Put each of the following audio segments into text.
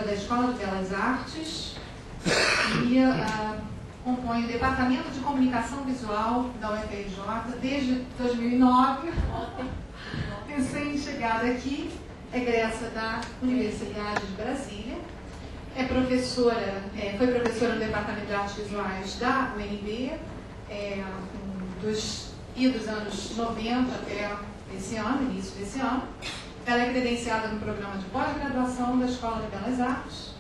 da Escola de Belas Artes e compõe o Departamento de Comunicação Visual da UFRJ desde 2009. Recém-chegada aqui, egressa da Universidade de Brasília. Foi professora no Departamento de Artes Visuais da UNB, dos anos 90 até esse ano, início desse ano. Ela é credenciada no programa de pós-graduação da Escola de Belas Artes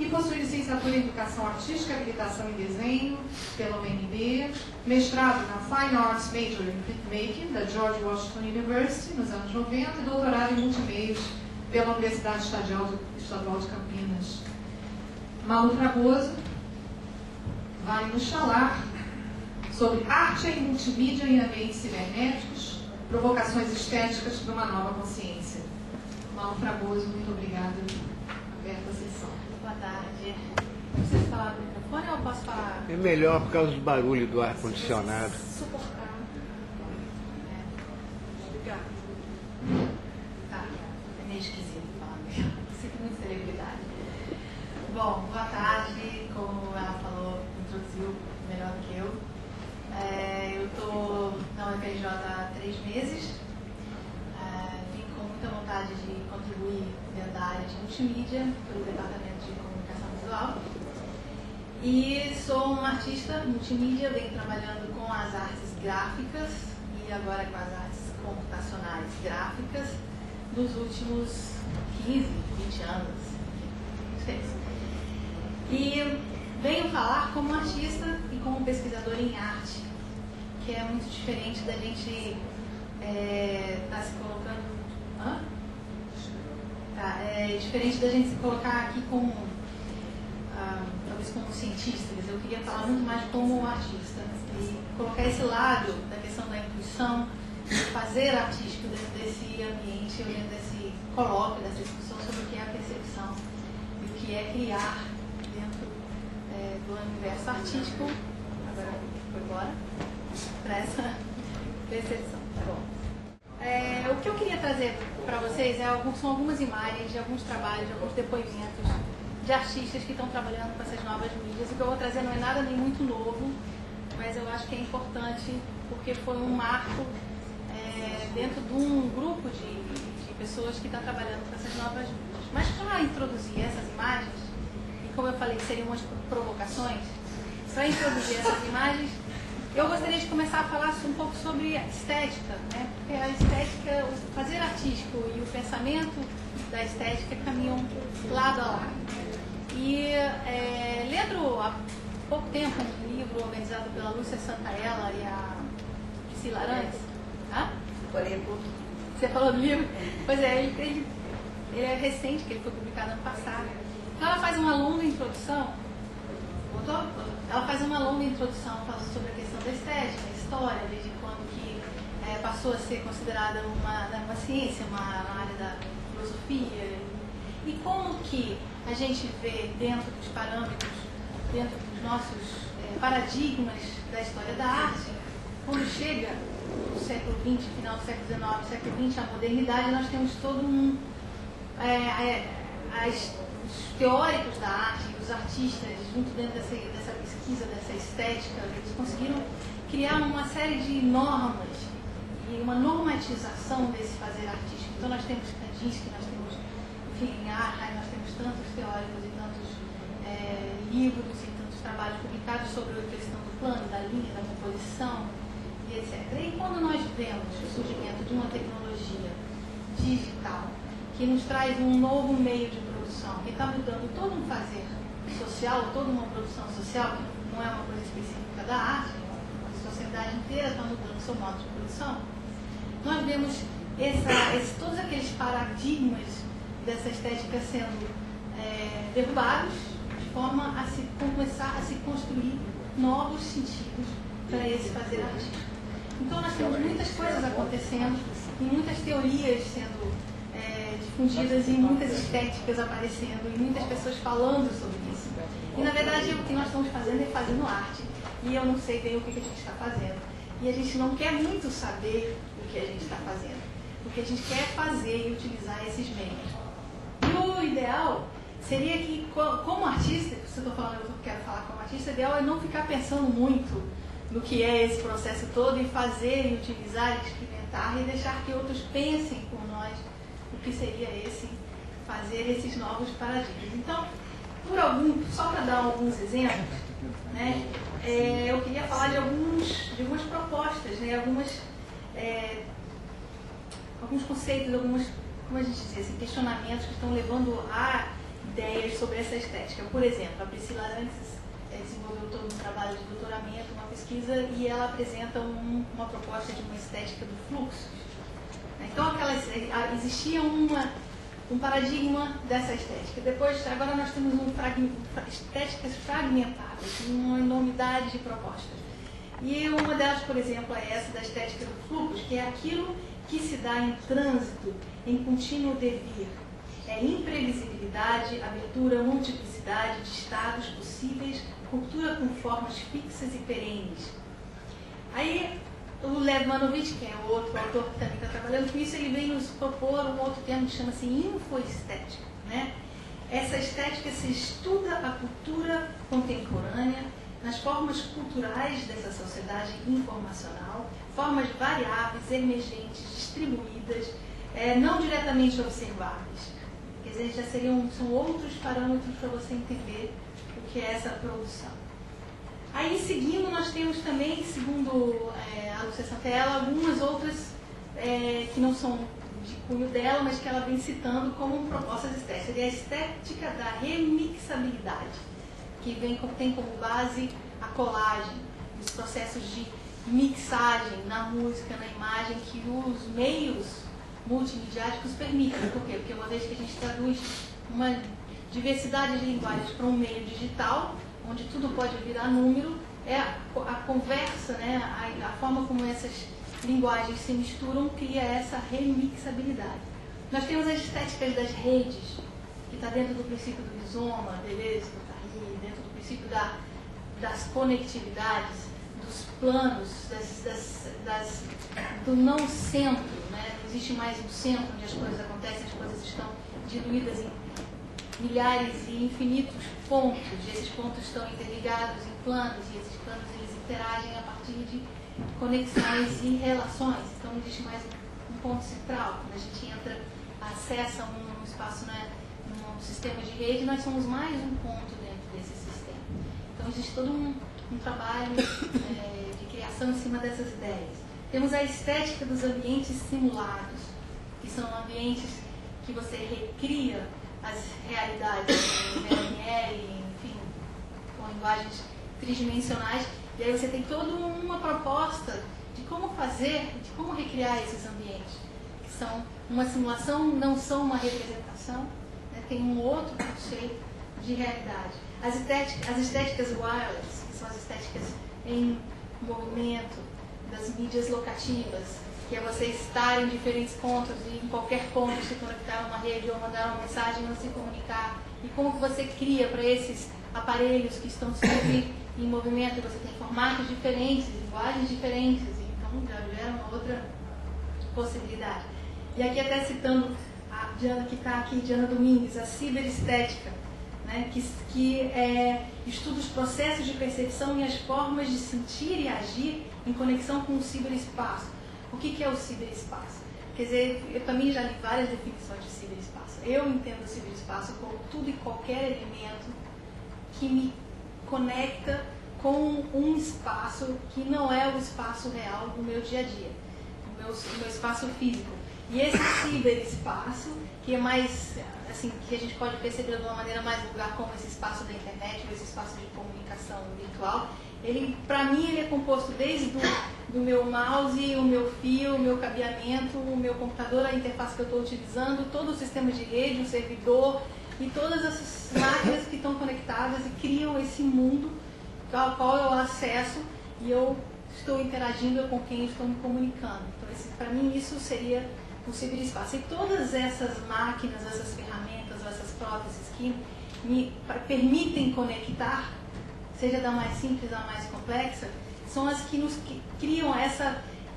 e possui licenciatura em Educação Artística, Habilitação em Desenho pela UNB, mestrado na Fine Arts Major in Printmaking da George Washington University nos anos 90 e doutorado em Multimeios pela Universidade Estadual de Campinas. Malu Fragoso vai nos falar sobre arte em multimídia em ambientes cibernéticos, provocações estéticas para uma nova consciência. Malu Fragoso, muito obrigada. Aberta a sessão. Boa tarde. Preciso falar no microfone ou posso falar? É melhor por causa do barulho do ar-condicionado. Suportar. Obrigada. Tá. É meio esquisito falar mesmo. Sinto muito celebridade. Bom, boa tarde. Como ela falou, introduziu melhor do que eu. Eu estou na UFRJ há 3 meses. Vim com muita vontade de contribuir dentro da área de multimídia, pelo Departamento de Comunicação Visual. E sou uma artista multimídia, venho trabalhando com as artes gráficas e agora com as artes computacionais gráficas nos últimos 15, 20 anos. E venho falar como artista e como pesquisadora em arte, que é muito diferente da gente estar se colocando... É diferente da gente se colocar aqui como, talvez como cientista. Eu queria falar muito mais como artista e colocar esse lado da questão da intuição, de fazer artístico dentro desse ambiente, dentro desse colóquio, dessa discussão sobre o que é a percepção e o que é criar dentro do universo artístico. Agora foi embora para essa percepção. Tá bom. O que eu queria trazer para vocês são algumas imagens de alguns trabalhos, de alguns depoimentos de artistas que estão trabalhando com essas novas mídias. O que eu vou trazer não é nada nem muito novo, mas eu acho que é importante porque foi um marco dentro de um grupo de pessoas que estão trabalhando com essas novas mídias. Mas para introduzir essas imagens, e como eu falei, seriam umas provocações, para introduzir essas imagens, eu gostaria de começar a falar um pouco sobre a estética, né? Porque a estética, o fazer artístico e o pensamento da estética caminham lado a lado. E lendo há pouco tempo um livro organizado pela Lúcia Santaella e a Priscila Arantes, você falou do livro? Pois é, ele é recente, que ele foi publicado ano passado. Então ela faz uma longa introdução. Ela faz uma longa introdução falando sobre a questão da estética, a história, desde quando que passou a ser considerada uma ciência, uma área da filosofia, e como que a gente vê dentro dos parâmetros, dentro dos nossos paradigmas da história da arte, quando chega no século XX, final do século XIX, século XX, a modernidade, nós temos todo os teóricos da arte, os artistas, junto dentro dessa pesquisa, dessa estética, eles conseguiram criar uma série de normas e uma normatização desse fazer artístico. Então nós temos Kandinsky, nós temos, enfim, Arnheim, nós temos tantos teóricos e tantos livros e tantos trabalhos publicados sobre a questão do plano, da linha, da composição e etc. E quando nós vemos o surgimento de uma tecnologia digital que nos traz um novo meio de produção, que está mudando todo um fazer social, toda uma produção social, que não é uma coisa específica da arte, a sociedade inteira está mudando seu modo de produção, nós vemos todos aqueles paradigmas dessa estética sendo derrubados, de forma a começar a se construir novos sentidos para esse fazer artístico. Então nós temos muitas coisas acontecendo, e muitas teorias sendo difundidas e muitas estéticas aparecendo e muitas pessoas falando sobre isso. E na verdade o que nós estamos fazendo é fazendo arte. E eu não sei bem o que a gente está fazendo. E a gente não quer muito saber o que a gente está fazendo. O que a gente quer fazer e utilizar esses meios. E o ideal seria que, como artista, se eu estou falando, eu quero falar como artista, o ideal é não ficar pensando muito no que é esse processo todo e fazer, e utilizar, e experimentar, e deixar que outros pensem por nós o que seria fazer esses novos paradigmas. Então, só para dar alguns exemplos, né, eu queria falar de algumas propostas, né, alguns conceitos, como a gente diz, assim, questionamentos que estão levando a ideias sobre essa estética. Por exemplo, a Priscila Arantes desenvolveu todo um trabalho de doutoramento, uma pesquisa, e ela apresenta uma proposta de uma estética do fluxo. Então, existia um paradigma dessa estética. Agora nós temos estéticas fragmentadas, uma enormidade de propostas. E uma delas, por exemplo, é essa da estética do fluxo, que é aquilo que se dá em trânsito, em contínuo devir. É imprevisibilidade, abertura, multiplicidade de estados possíveis, ruptura com formas fixas e perenes. Aí, o Lev Manovich, que é o outro autor que também está trabalhando com isso, ele vem nos propor um outro termo que chama-se infoestética, né? Essa estética se estuda a cultura contemporânea nas formas culturais dessa sociedade informacional, formas variáveis, emergentes, distribuídas, não diretamente observáveis. Quer dizer, são outros parâmetros para você entender o que é essa produção. Aí, seguindo, nós temos também, segundo a Lúcia Santaella, algumas outras que não são de cunho dela, mas que ela vem citando como propostas estéticas. Seria a estética da remixabilidade, que tem como base a colagem, os processos de mixagem na música, na imagem, que os meios multimediáticos permitem. Por quê? Porque uma vez que a gente traduz uma diversidade de linguagens para um meio digital, onde tudo pode virar número, a conversa, né, a forma como essas linguagens se misturam, cria essa remixabilidade. Nós temos as estéticas das redes, que está dentro do princípio do rizoma, Deleuze, Guattari, dentro do princípio das conectividades, dos planos, do não centro, né? Não existe mais um centro onde as coisas acontecem, as coisas estão diluídas em milhares e infinitos pontos, e esses pontos estão interligados em planos, e esses planos eles interagem a partir de conexões e relações. Então não existe mais um ponto central. Quando a gente acessa um espaço, né, num sistema de rede, nós somos mais um ponto dentro desse sistema. Então existe todo um trabalho de criação em cima dessas ideias. Temos a estética dos ambientes simulados, que são ambientes que você recria as realidades em VRL, enfim, com linguagens tridimensionais, e aí você tem toda uma proposta de como fazer, de como recriar esses ambientes, que são uma simulação, não são uma representação, né? Tem um outro conceito de realidade. As estéticas wireless, que são as estéticas em movimento, das mídias locativas, que é você estar em diferentes pontos e em qualquer ponto se conectar a uma rede ou mandar uma mensagem ou se comunicar. E como que você cria para esses aparelhos que estão sempre em movimento, você tem formatos diferentes, linguagens diferentes, então já gera uma outra possibilidade. E aqui até citando a Diana, que está aqui, Diana Domingues, a ciberestética, né, que estuda os processos de percepção e as formas de sentir e agir em conexão com o ciberespaço. O que é o ciberespaço? Quer dizer, eu também já li várias definições de ciberespaço. Eu entendo o ciberespaço como tudo e qualquer elemento que me conecta com um espaço que não é o espaço real do meu dia a dia, o meu espaço físico. E esse ciberespaço, que é mais, assim, que a gente pode perceber de uma maneira mais vulgar como esse espaço da internet, ou esse espaço de comunicação virtual, para mim, ele é composto desde do meu mouse, o meu fio, o meu cabeamento, o meu computador, a interface que eu estou utilizando, todo o sistema de rede, o servidor e todas essas máquinas que estão conectadas e criam esse mundo ao qual eu acesso e eu estou interagindo com quem estou me comunicando. Então, para mim, isso seria o ciberespaço. E todas essas máquinas, essas ferramentas, essas próteses que me permitem conectar, seja da mais simples à mais complexa, são as que nos criam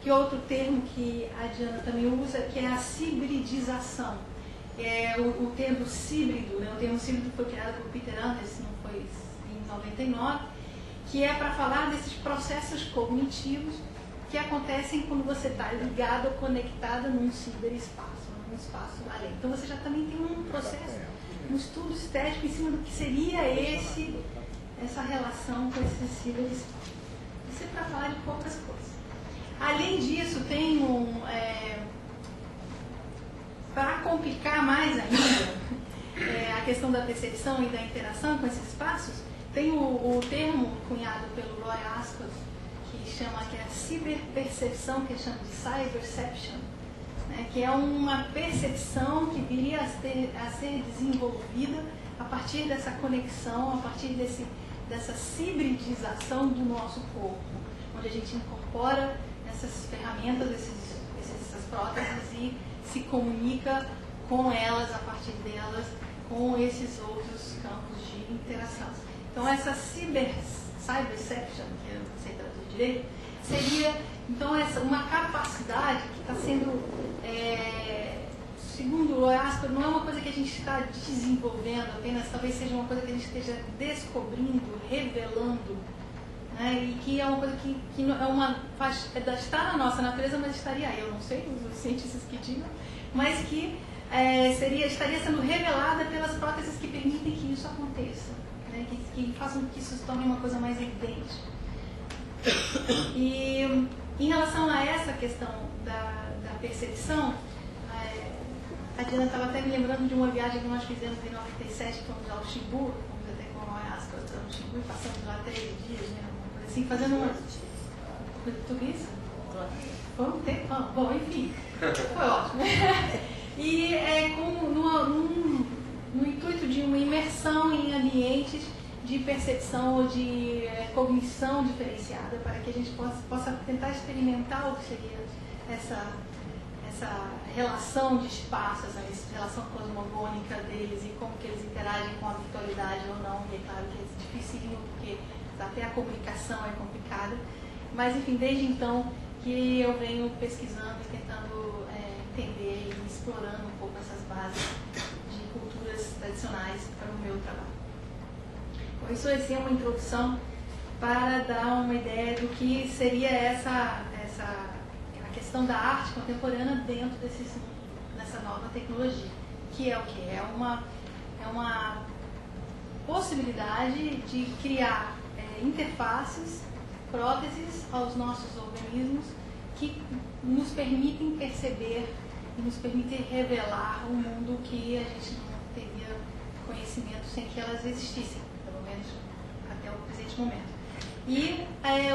que outro termo que a Diana também usa, que é a cibridização. o termo híbrido, né? O termo híbrido foi criado por Peter Anderson, foi em 99, que é para falar desses processos cognitivos que acontecem quando você está ligado ou conectado num ciberespaço, num espaço além. Então você já também tem um processo, um estudo estético em cima do que seria essa relação com esse ciberespaço. Isso é para falar de poucas coisas. Além disso, tem para complicar mais ainda a questão da percepção e da interação com esses espaços, tem o termo cunhado pelo Roy Ascott, que é a ciberpercepção, que chama de cyberception, né, que é uma percepção que viria a ser desenvolvida a partir dessa conexão, a partir dessa cibridização do nosso corpo, onde a gente incorpora essas ferramentas, essas próteses e se comunica com elas, a partir delas, com esses outros campos de interação. Então, essa cyberception, que eu não sei traduzir direito, seria, então, uma capacidade que está sendo, segundo o Roy Ascott, não é uma coisa que a gente está desenvolvendo apenas, talvez seja uma coisa que a gente esteja descobrindo, revelando, né, e que é uma coisa que está na nossa natureza, mas estaria, eu não sei, os cientistas que digam, mas que estaria sendo revelada pelas próteses que permitem que isso aconteça, né, que façam que isso se torne uma coisa mais evidente. E em relação a essa questão da percepção, a Diana estava até me lembrando de uma viagem que nós fizemos em 97, fomos ao Xingu, fomos até com o Roy Ascott ao Xingu e passamos lá 3 dias, né, assim, fazendo uma... Português? Foi um tempo? Bom, enfim, foi ótimo. E no intuito de uma imersão em ambientes de percepção ou de cognição diferenciada, para que a gente possa tentar experimentar o que seria essa relação de espaços, essa relação cosmogônica deles e como que eles interagem com a virtualidade ou não. E é claro que é dificílimo, porque até a comunicação é complicada. Mas, enfim, desde então que eu venho pesquisando e tentando entender e explorando um pouco essas bases de culturas tradicionais para o meu trabalho. Bom, isso é uma introdução para dar uma ideia do que seria a questão da arte contemporânea dentro dessa nova tecnologia, que é o quê? É uma possibilidade de criar interfaces, próteses aos nossos organismos que nos permitem perceber e nos permitem revelar um mundo que a gente não teria conhecimento sem que elas existissem, pelo menos até o presente momento. E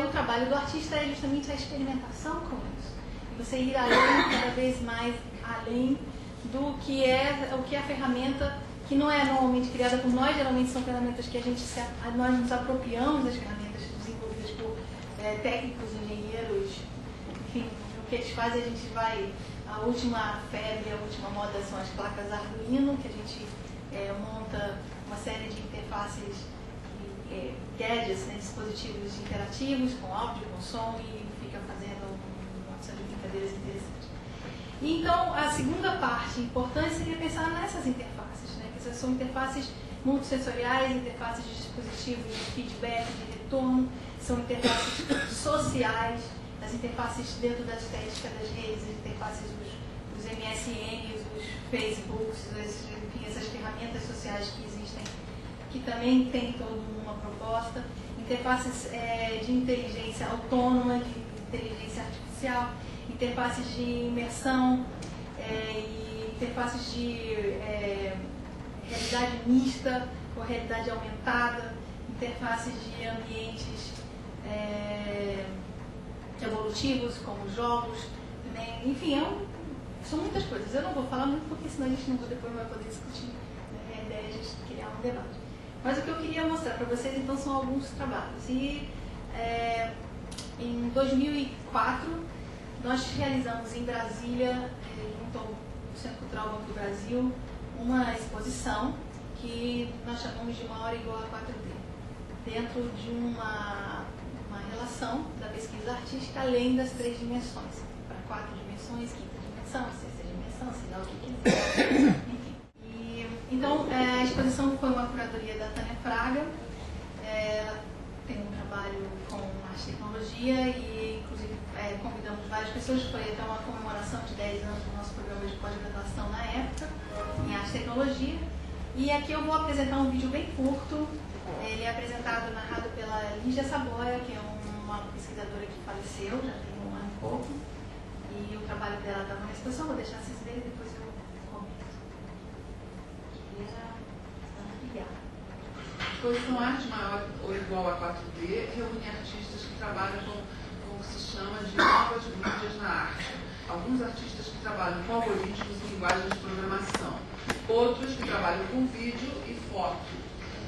o trabalho do artista é justamente a experimentação com isso. E você ir além, cada vez mais além do que é a ferramenta que não é normalmente criada por nós, geralmente são ferramentas que nós nos apropriamos das ferramentas desenvolvidas por técnicos, engenheiros, enfim, o que eles fazem, a última febre, a última moda são as placas Arduino, que a gente monta uma série de interfaces, gadgets, né, dispositivos interativos, com áudio, com som, e fica fazendo uma série de brincadeiras interessantes. E então, a segunda parte importante seria pensar nessas interfaces, né, que essas são interfaces multissensoriais, interfaces de dispositivos de feedback, de retorno, são interfaces sociais, as interfaces dentro da estética das redes, as interfaces dos MSNs, dos Facebooks, enfim, essas ferramentas sociais que existem, que também tem toda uma proposta, interfaces de inteligência autônoma, de inteligência artificial, interfaces de imersão, e interfaces de realidade mista ou realidade aumentada, interfaces de ambientes evolutivos, como jogos, também, enfim, são muitas coisas. Eu não vou falar muito porque senão a gente depois não vai poder discutir, né? A ideia é a gente criar um debate. Mas o que eu queria mostrar para vocês então são alguns trabalhos. E em 2004 nós realizamos em Brasília, junto ao Centro Cultural Banco do Brasil, uma exposição que nós chamamos de 1 hora igual a 4D, dentro de uma relação da pesquisa artística além das 3 dimensões, para 4 dimensões, 5ª dimensão, 6ª dimensão, sei lá o que quiser. Enfim. Então, a exposição foi uma curadoria da Tânia Fraga. Ela tem um trabalho com arte e tecnologia e, inclusive, convidamos várias pessoas. Foi até uma comemoração de 10 anos do nosso programa de pós-graduação na época, em arte e tecnologia. E aqui eu vou apresentar um vídeo bem curto. Ele é apresentado, narrado pela Lígia Saboia, que é uma pesquisadora que faleceu, já tem um ano e pouco. E o trabalho dela estava na exposição, vou deixar vocês verem e depois eu comento. A exposição Arte Maior ou Igual a 4D reúne artistas que trabalham com o que se chama de novas mídias na arte. Alguns artistas que trabalham com algoritmos e linguagens de programação. Outros que trabalham com vídeo e foto.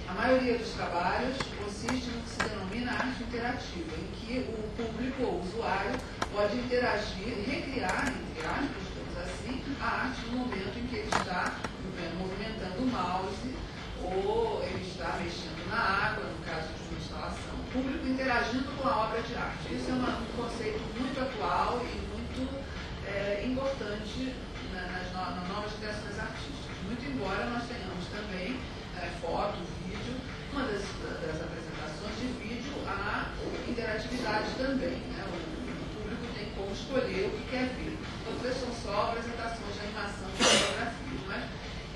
A maioria dos trabalhos consiste no que se denomina arte interativa, em que o público ou usuário pode interagir, recriar, entre aspas, digamos assim, a arte no momento em que ele está movimentando o mouse ou ele está mexendo na água, no caso de uma instalação. O público interagindo com a obra de arte. Isso é um conceito muito atual e muito importante nas novas interações artísticas. Muito embora nós tenhamos também foto, vídeo, uma das apresentações de vídeo, a interatividade também. Né? O público tem como escolher o que quer ver. Outras são só apresentações de animação de fotografias. Mas,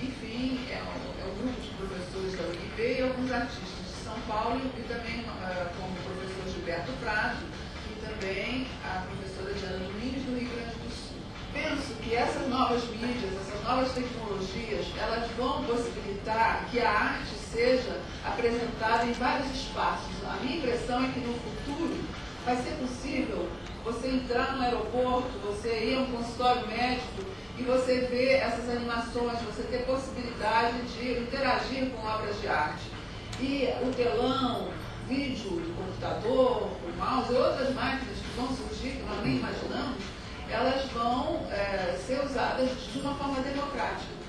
enfim, é um grupo de professores da UNB e alguns artistas de São Paulo e também como o professor Gilberto Prado e também a professora Diana Domingos do Rio Grande do Sul. Penso que essas novas mídias, essas novas tecnologias, elas vão possibilitar que a arte seja apresentada em vários espaços. A minha impressão é que no futuro vai ser possível você entrar no aeroporto, você ir a um consultório médico e você ver essas animações, você ter possibilidade de interagir com obras de arte. E o telão, vídeo do computador, o mouse e outras máquinas que vão surgir, que nós nem imaginamos, elas vão ser usadas de uma forma democrática.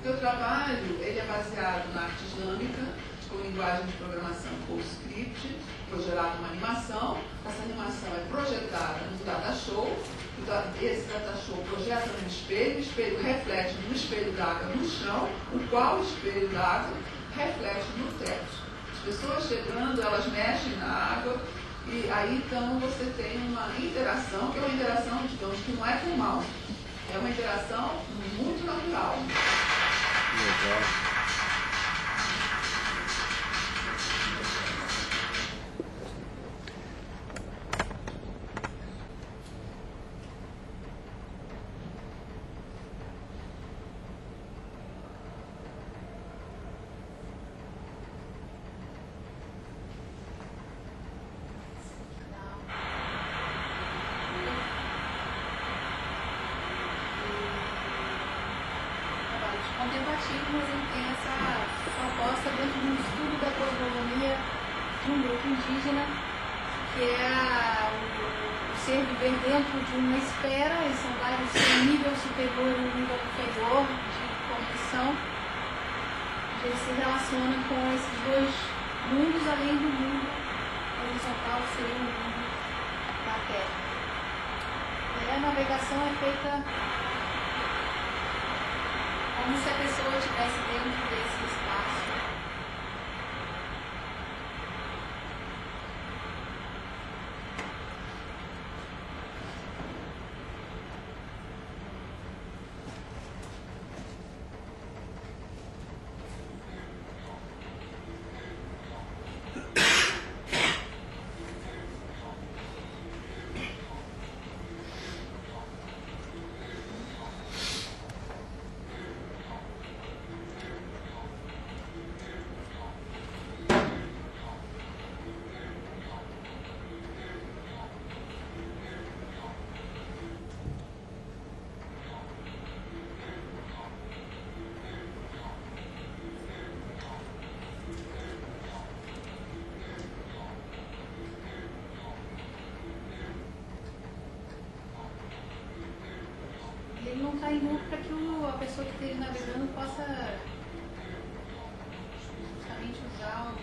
O meu trabalho ele é baseado na arte islâmica, com linguagem de programação PostScript, foi gerada uma animação, essa animação é projetada no data show, esse data show projeta no espelho, o espelho reflete no espelho d'água no chão, o qual espelho d'água reflete no teto. As pessoas chegando, elas mexem na água, e aí, então, você tem uma interação, que é uma interação, digamos, que não é com o mouse. É uma interação muito natural. Legal. Contemplativo, mas ele tem essa proposta dentro de um estudo da cosmogonia de um grupo indígena, que é o ser viver dentro de uma esfera, e são vários, um nível superior e um nível inferior de cognição, onde ele se relaciona com esses dois mundos, além do mundo horizontal, que seria o mundo da Terra. E a navegação é feita como se a pessoa estivesse dentro desse espaço. Ele não está em nu para que a pessoa que esteja navegando possa justamente usar o...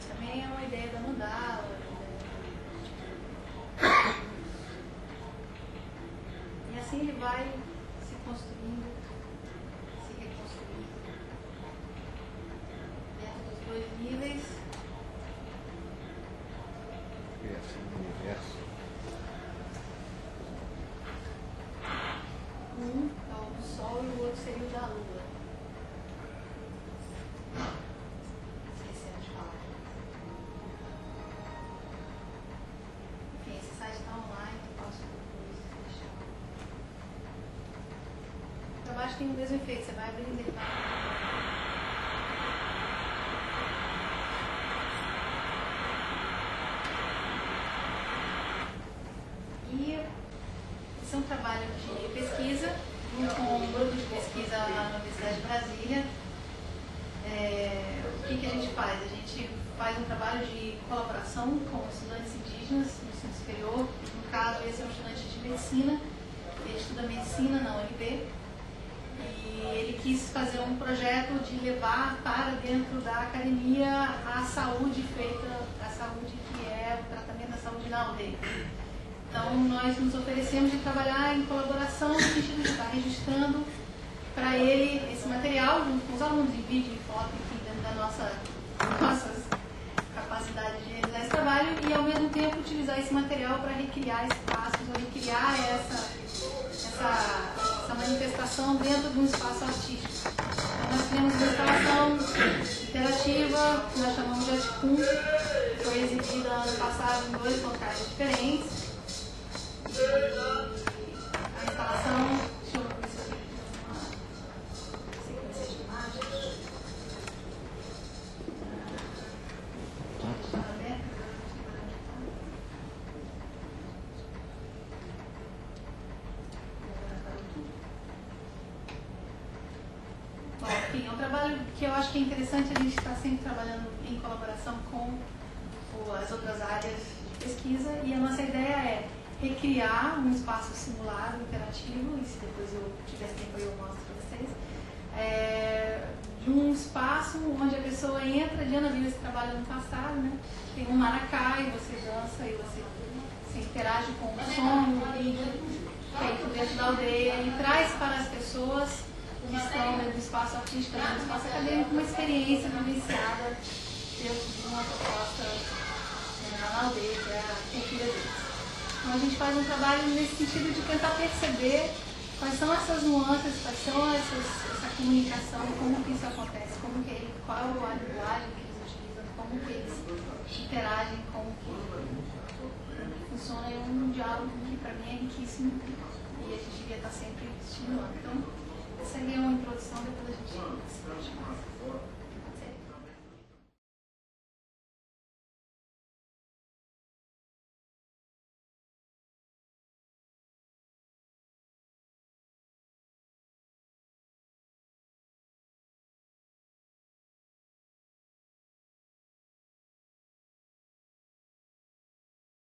Também é uma ideia da mandala, de vai se construindo, se reconstruindo dentro dos dois níveis. Criação do universo. Um é o do Sol e o outro seria o da Lua. Esquecendo de falar. Enfim, esse site está online, eu posso depois deixar. Para baixo tem o mesmo efeito, você vai abrindo ele vai. E esse é um trabalho de pesquisa, com um grupo de pesquisa na Universidade de Brasília. O que a gente faz? A gente faz um trabalho de colaboração com estudantes indígenas no ensino superior. No caso, esse é um estudante de medicina, ele estuda medicina na UNB. E ele quis fazer um projeto de levar para dentro da academia a saúde feita, a saúde que é o tratamento da saúde na aldeia. Então, nós nos oferecemos de trabalhar em colaboração, no sentido de estar registrando para ele esse material, junto com os alunos, em vídeo, em foto, enfim, dentro da nossas capacidades de realizar esse trabalho, e ao mesmo tempo utilizar esse material para recriar espaços, ou recriar essa manifestação dentro de um espaço artístico. Então, nós temos uma instalação interativa, que nós chamamos de Aticum, que foi exibida ano passado em 2 locais diferentes. A instalação, deixa eu ver se eu tenho uma sequência de imagens. Está aberta? Bom, enfim, é um trabalho que eu acho que é interessante a gente estar sempre trabalhando em colaboração com as outras áreas de pesquisa, e a nossa ideia é recriar um espaço simulado, interativo, e se depois eu tiver tempo eu mostro para vocês, de um espaço onde a pessoa entra. A Diana viu esse trabalho no passado, né? Tem um maracá e você dança e você interage com o som, o vídeo feito dentro da aldeia, e traz para as pessoas que estão dentro do espaço artístico, dentro do espaço acadêmico, uma experiência vivenciada dentro de uma proposta na aldeia, que é a cultura deles. Então, a gente faz um trabalho nesse sentido de tentar perceber quais são essas nuances, quais são essa comunicação, como que isso acontece, qual é a linguagem que eles utilizam, como que eles interagem, como que funciona. É um diálogo que para mim é riquíssimo e a gente devia estar sempre estimulando. Então, essa aí é uma introdução, depois a gente se mais.